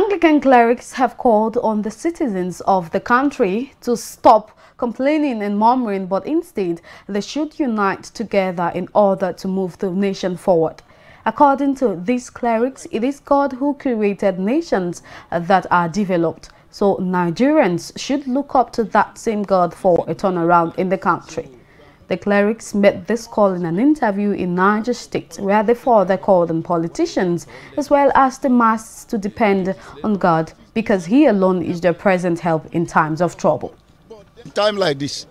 Anglican clerics have called on the citizens of the country to stop complaining and murmuring, but instead they should unite together in order to move the nation forward. According to these clerics, it is God who created nations that are developed. So Nigerians should look up to that same God for a turnaround in the country. The clerics made this call in an interview in Niger State, where they further called on politicians as well as the masses to depend on God, because He alone is their present help in times of trouble. In time like this,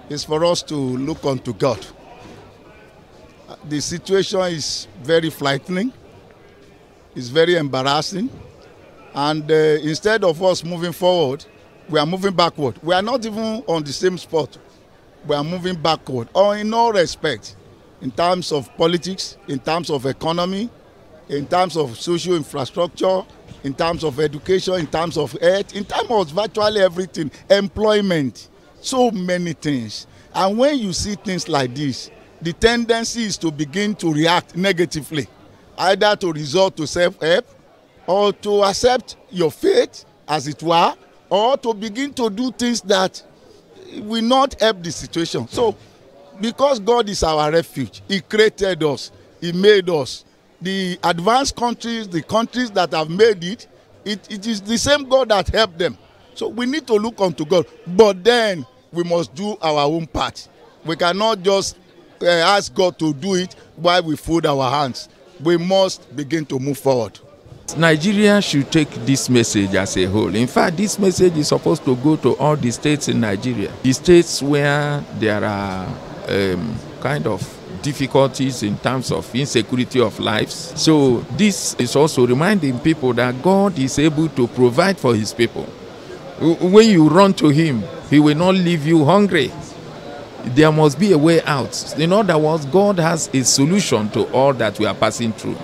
it's for us to look unto God. The situation is very frightening, it's very embarrassing, and instead of us moving forward, we are moving backward. We are not even on the same spot. We are moving backward, or in all respects, in terms of politics, in terms of economy, in terms of social infrastructure, in terms of education, in terms of health, in terms of virtually everything, employment, so many things. And when you see things like this, the tendency is to begin to react negatively, either to resort to self-help, or to accept your fate, as it were, or to begin to do things that will not help the situation. So, because God is our refuge, He created us, He made us. The advanced countries, the countries that have made it, it is the same God that helped them. So we need to look unto God, but then we must do our own part. We cannot just ask God to do it while we fold our hands. We must begin to move forward. Nigeria should take this message as a whole. In fact, this message is supposed to go to all the states in Nigeria. The states where there are kind of difficulties in terms of insecurity of lives. So this is also reminding people that God is able to provide for His people. When you run to Him, He will not leave you hungry. There must be a way out. In other words, God has a solution to all that we are passing through.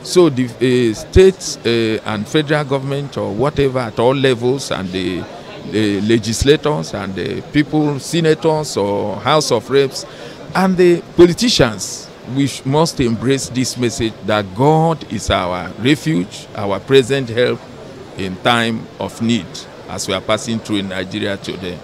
So the states and federal government, or whatever, at all levels, and the legislators and the people, senators or House of Reps, and the politicians, we must embrace this message that God is our refuge, our present help in time of need, as we are passing through in Nigeria today.